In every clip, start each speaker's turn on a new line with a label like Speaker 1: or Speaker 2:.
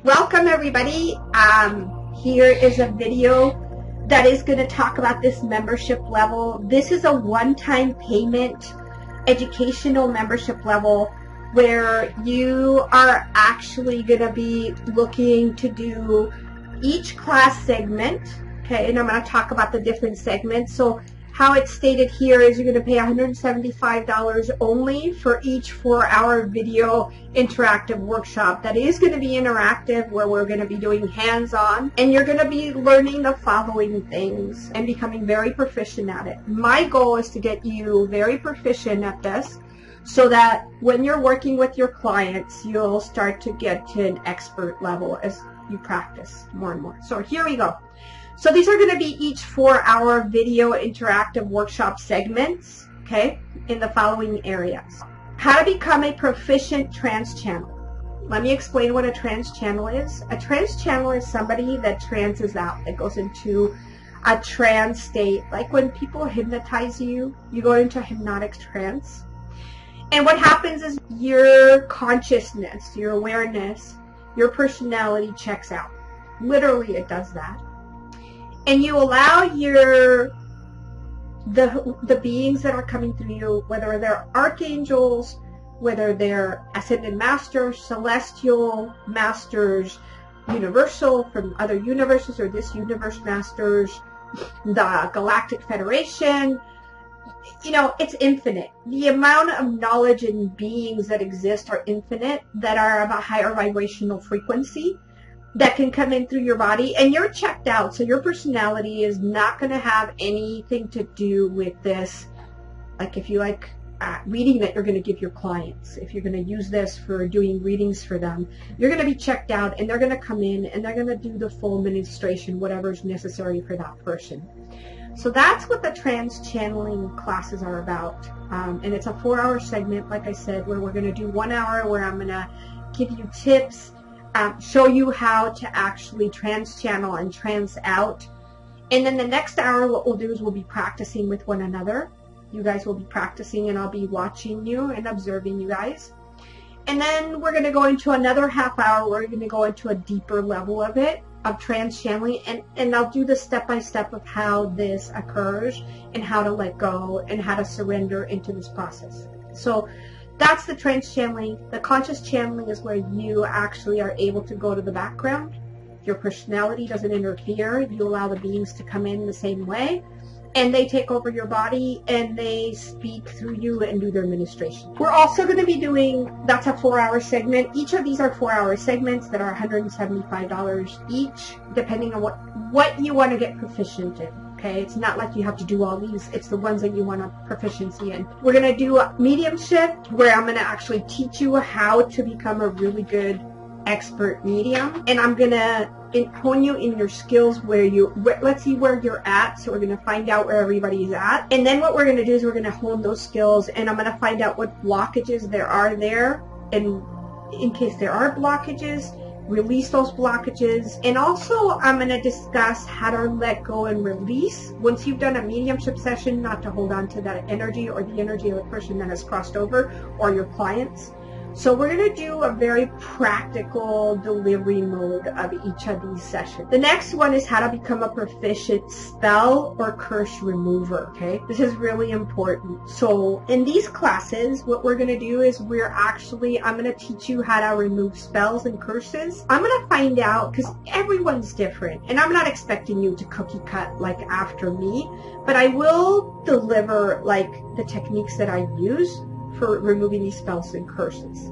Speaker 1: Welcome everybody. Here is a video that is going to talk about this membership level. This is a one-time payment educational membership level where you are actually going to be looking to do each class segment, okay, and I'm going to talk about the different segments. So how it's stated here is you're going to pay $175 only for each 4-hour video interactive workshop. That is going to be interactive, where we're going to be doing hands-on, and you're going to be learning the following things and becoming very proficient at it. My goal is to get you very proficient at this so that when you're working with your clients, you'll start to get to an expert level as you practice more and more. So here we go. So these are going to be each 4-hour video interactive workshop segments, okay, in the following areas. How to become a proficient trance channel. Let me explain what a trance channel is. A trance channel is somebody that trances out, that goes into a trance state. Like when people hypnotize you, you go into a hypnotic trance. And what happens is your consciousness, your awareness, your personality checks out. Literally, it does that. And you allow the beings that are coming through you, whether they're archangels, whether they're ascended masters, celestial masters, universal from other universes, or this universe masters, the Galactic Federation, you know, it's infinite. The amount of knowledge and beings that exist are infinite, that are of a higher vibrational frequency, that can come in through your body, and you're checked out. So your personality is not going to have anything to do with this. Like if you like reading that you're going to give your clients, if you're going to use this for doing readings for them, you're going to be checked out, and they're going to come in and they're going to do the full administration, whatever is necessary for that person. So that's what the trance channeling classes are about. And it's a 4-hour segment, like I said, where we're going to do 1 hour where I'm going to give you tips, show you how to actually trance channel and trance out. And then the next hour, what we'll do is we'll be practicing with one another. You guys will be practicing, and I'll be watching you and observing you guys. And then we're going to go into another half hour where we're going to go into a deeper level of it, of trance channeling, and I'll do the step-by-step of how this occurs and how to let go and how to surrender into this process. So that's the trance channeling. The conscious channeling is where you actually are able to go to the background. Your personality doesn't interfere. You allow the beings to come in the same way, and they take over your body and they speak through you and do their administration. We're also going to be doing, that's a 4-hour segment. Each of these are 4-hour segments that are $175 each, depending on what you want to get proficient in. Okay, it's not like you have to do all these. It's the ones that you want a proficiency in. We're going to do a mediumship, where I'm going to actually teach you how to become a really good expert medium. And I'm going to hone you in your skills let's see where you're at. So we're going to find out where everybody's at. And then what we're going to do is we're going to hone those skills, and I'm going to find out what blockages there are there. And in case there are blockages, release those blockages. And also I'm going to discuss how to let go and release once you've done a mediumship session, not to hold on to that energy or the energy of the person that has crossed over, or your clients. So we're going to do a very practical delivery mode of each of these sessions. The next one is how to become a proficient spell or curse remover, okay? This is really important. So in these classes, what we're going to do is I'm going to teach you how to remove spells and curses. I'm going to find out, because everyone's different, and I'm not expecting you to cookie cut like after me, but I will deliver like the techniques that I use for removing these spells and curses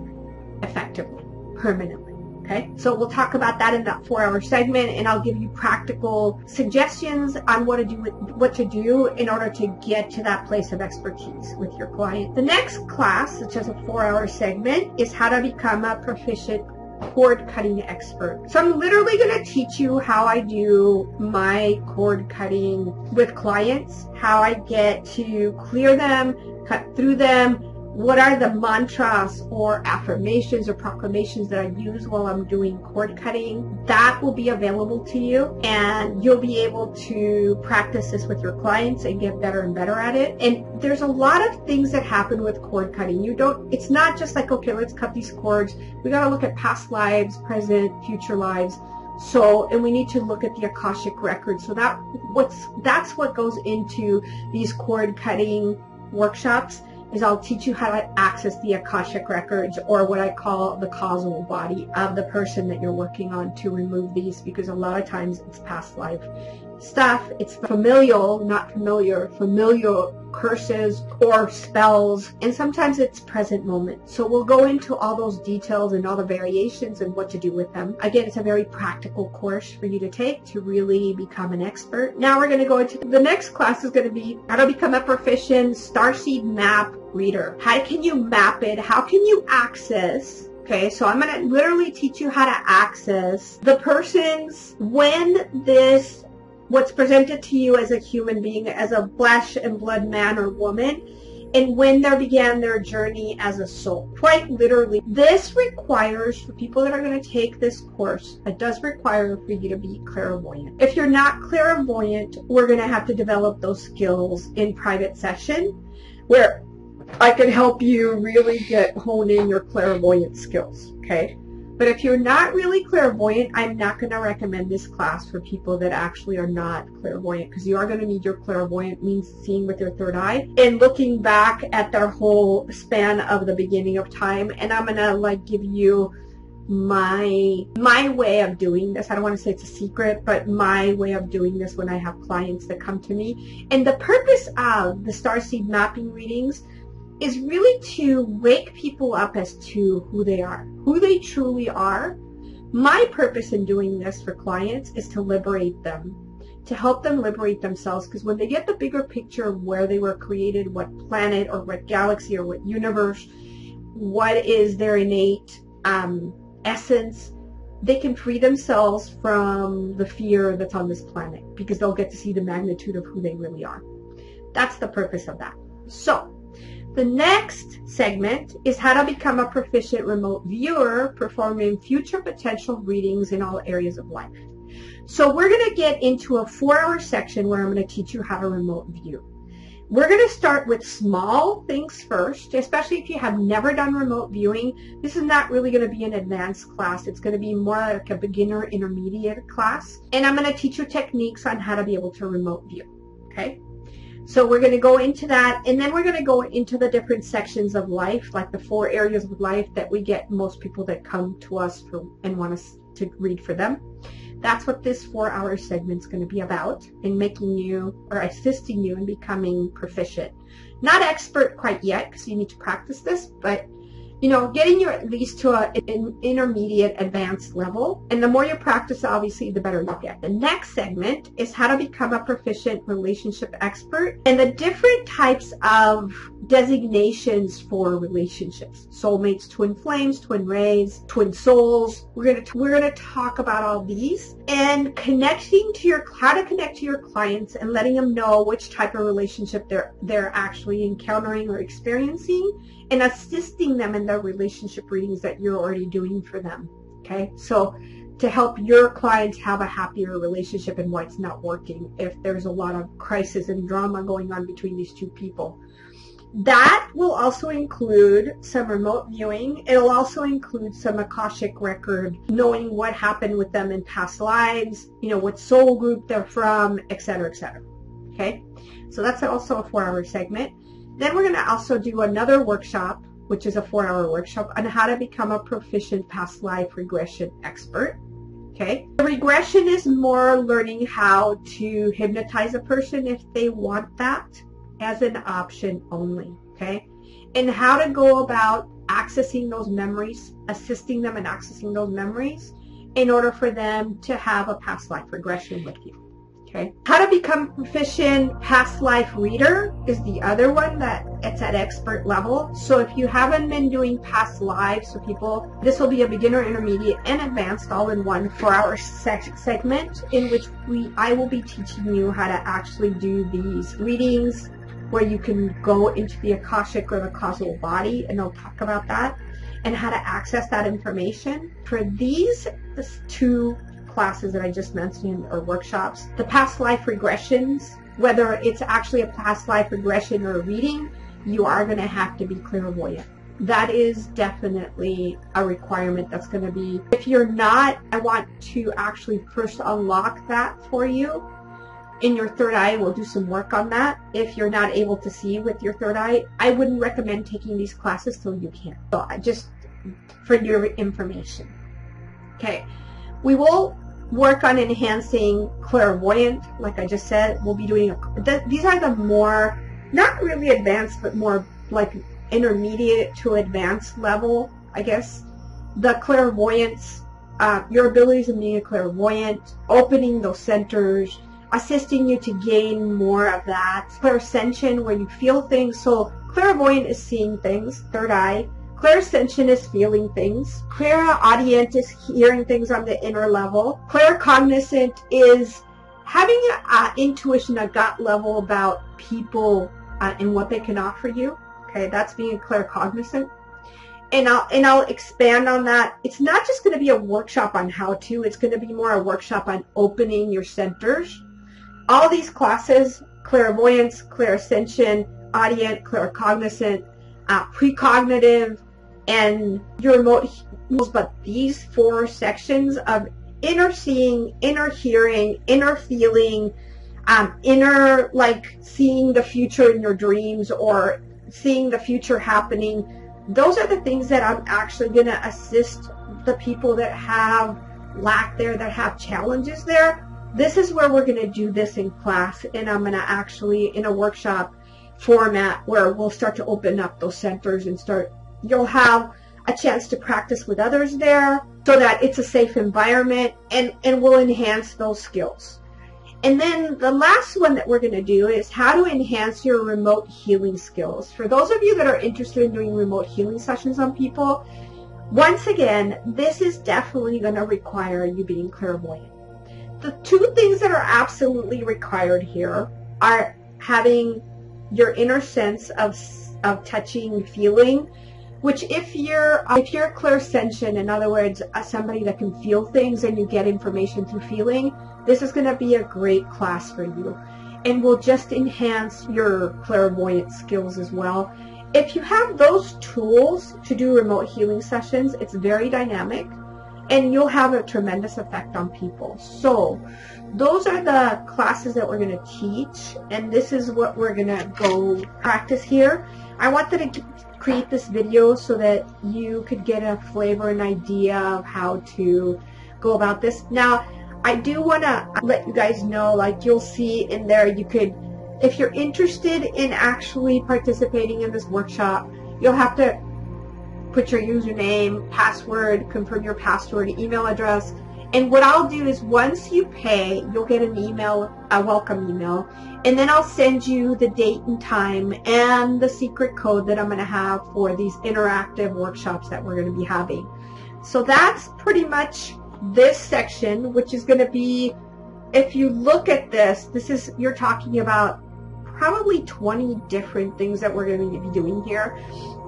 Speaker 1: effectively, permanently. Okay, so we'll talk about that in that 4-hour segment, and I'll give you practical suggestions on what to do in order to get to that place of expertise with your client. The next class, which is a 4-hour segment, is how to become a proficient cord cutting expert. So I'm literally going to teach you how I do my cord cutting with clients, how I get to clear them, cut through them, what are the mantras or affirmations or proclamations that I use while I'm doing cord cutting. That will be available to you, and you'll be able to practice this with your clients and get better and better at it. And there's a lot of things that happen with cord cutting. It's not just like, okay, let's cut these cords. We got to look at past lives, present, future lives. And we need to look at the Akashic record. So that's what goes into these cord cutting workshops, is I'll teach you how to access the Akashic records, or what I call the causal body of the person that you're working on, to remove these, because a lot of times it's past life stuff. It's familial, not familiar, familial curses or spells, and sometimes it's present moment. So we'll go into all those details and all the variations and what to do with them. Again, it's a very practical course for you to take to really become an expert. Now we're going to go into the next class, is going to be how to become a proficient Starseed Map reader. How can you map it? How can you access? Okay, so I'm going to literally teach you how to access the person's, what's presented to you as a human being, as a flesh and blood man or woman, and when they began their journey as a soul. Quite literally. This requires, for people that are going to take this course, it does require for you to be clairvoyant. If you're not clairvoyant, we're going to have to develop those skills in private session, where I can help you really hone in your clairvoyant skills, okay? But if you're not really clairvoyant, I'm not going to recommend this class for people that actually are not clairvoyant, because you are going to need your clairvoyant, means seeing with your third eye and looking back at their whole span of the beginning of time. And I'm going to give you my way of doing this. I don't want to say it's a secret, but my way of doing this when I have clients that come to me. And the purpose of the Starseed Mapping readings is really to wake people up as to who they are, who they truly are. My purpose in doing this for clients is to liberate them, to help them liberate themselves, because when they get the bigger picture of where they were created, what planet or what galaxy or what universe, what is their innate essence, they can free themselves from the fear that's on this planet, because they'll get to see the magnitude of who they really are. That's the purpose of that. So the next segment is how to become a proficient remote viewer, performing future potential readings in all areas of life. So we're going to get into a 4-hour section where I'm going to teach you how to remote view. We're going to start with small things first, especially if you have never done remote viewing. This is not really going to be an advanced class. It's going to be more like a beginner intermediate class. And I'm going to teach you techniques on how to be able to remote view. Okay? So we're going to go into that, and then we're going to go into the different sections of life, like the 4 areas of life that we get most people that come to us and want us to read for them. That's what this 4-hour segment is going to be about, in making you or assisting you in becoming proficient. Not expert quite yet, because you need to practice this, but getting you at least to an intermediate advanced level. And the more you practice, obviously, the better you get. The next segment is how to become a proficient relationship expert, and the different types of designations for relationships. Soulmates, twin flames, twin rays, twin souls. We're gonna talk about all these, and how to connect to your clients and letting them know which type of relationship they're actually encountering or experiencing, and assisting them in their relationship readings that you're already doing for them. Okay, so to help your clients have a happier relationship and why it's not working, if there's a lot of crisis and drama going on between these two people. That will also include some remote viewing. It'll also include some Akashic record, knowing what happened with them in past lives, what soul group they're from, etc., etc. Okay, so that's also a 4-hour segment. Then we're going to also do another workshop, which is a 4-hour workshop, on how to become a proficient past life regression expert. Okay, the regression is more learning how to hypnotize a person if they want that, as an option only, okay? And how to go about accessing those memories, assisting them in accessing those memories in order for them to have a past life regression with you, okay? How to become proficient past life reader is the other one that it's at expert level. So if you haven't been doing past lives for people, this will be a beginner, intermediate, and advanced all in one 4-hour segment in which I will be teaching you how to actually do these readings where you can go into the Akashic or the causal body, and they'll talk about that and how to access that information. For these two classes that I just mentioned, or workshops, the past life regressions, whether it's actually a past life regression or a reading, you are going to have to be clairvoyant. That is definitely a requirement that's going to be. If you're not, I want to actually first unlock that for you in your third eye. We'll do some work on that. If you're not able to see with your third eye, I wouldn't recommend taking these classes till you can. So just for your information. Okay, we will work on enhancing clairvoyant, like I just said. We'll be doing these are the more, not really advanced, but more like intermediate to advanced level, I guess. The clairvoyance, your abilities in being a clairvoyant, opening those centers, assisting you to gain more of that. Clairsentience, where you feel things. So clairvoyant is seeing things, third eye. Clairsentient is feeling things. Clairaudient is hearing things on the inner level. Claircognizant is having an intuition, a gut level about people and what they can offer you. Okay, that's being claircognizant. And I'll expand on that. It's not just going to be a workshop on how to. It's going to be more a workshop on opening your centers. All these classes, clairvoyance, clairsentient, audient, claircognizant, precognitive, and your remote healings, but these 4 sections of inner seeing, inner hearing, inner feeling, inner, like seeing the future in your dreams or seeing the future happening, those are the things that I'm actually going to assist the people that have lack there, that have challenges there. This is where we're going to do this in class, and I'm going to actually, in a workshop format, where we'll start to open up those centers and you'll have a chance to practice with others there so that it's a safe environment, and we'll enhance those skills. And then the last one that we're going to do is how to enhance your remote healing skills. For those of you that are interested in doing remote healing sessions on people, once again, this is definitely going to require you being clairvoyant. The 2 things that are absolutely required here are having your inner sense of touching, feeling, which if you're clairsentient, in other words, somebody that can feel things and you get information through feeling, this is going to be a great class for you, and will just enhance your clairvoyant skills as well. If you have those tools to do remote healing sessions, it's very dynamic, and you'll have a tremendous effect on people. So those are the classes that we're going to teach, and this is what we're going to go practice here. I wanted to create this video so that you could get a flavor and idea of how to go about this. Now, I do want to let you guys know, like you'll see in there, you could, if you're interested in actually participating in this workshop, you'll have to put your username, password, confirm your password, email address. And what I'll do is once you pay, you'll get an email, a welcome email, and then I'll send you the date and time and the secret code that I'm going to have for these interactive workshops that we're going to be having. So that's pretty much this section, which is going to be, if you look at this, you're talking about probably 20 different things that we're going to be doing here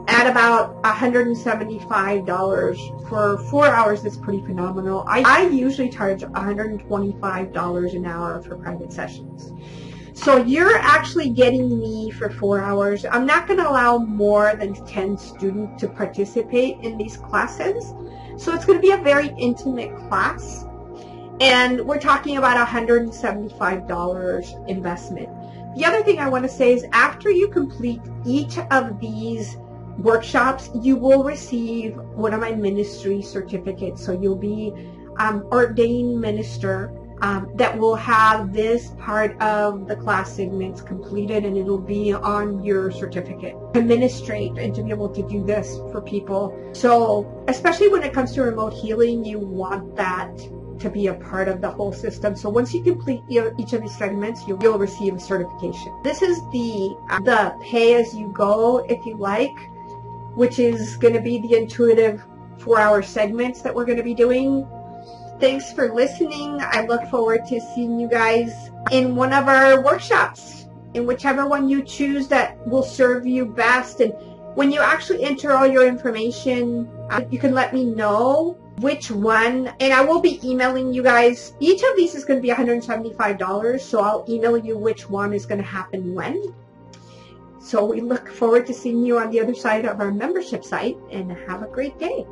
Speaker 1: at about $175 for 4 hours. That's pretty phenomenal. I usually charge $125 an hour for private sessions. So you're actually getting me for 4 hours. I'm not going to allow more than 10 students to participate in these classes. So it's going to be a very intimate class. And we're talking about $175 investment. The other thing I want to say is after you complete each of these workshops, you will receive one of my ministry certificates. So you'll be ordained minister that will have this part of the class segments completed, and it'll be on your certificate to administrate and to be able to do this for people. So especially when it comes to remote healing, you want that to be a part of the whole system. So once you complete each of these segments, you'll receive a certification. This is the pay as you go, if you like, which is going to be the intuitive 4-hour segments that we're going to be doing. Thanks for listening. I look forward to seeing you guys in one of our workshops. and whichever one you choose that will serve you best. And when you actually enter all your information, you can let me know which one, and I will be emailing you guys. Each of these is going to be $175, so I'll email you which one is going to happen when. So we look forward to seeing you on the other side of our membership site, and have a great day.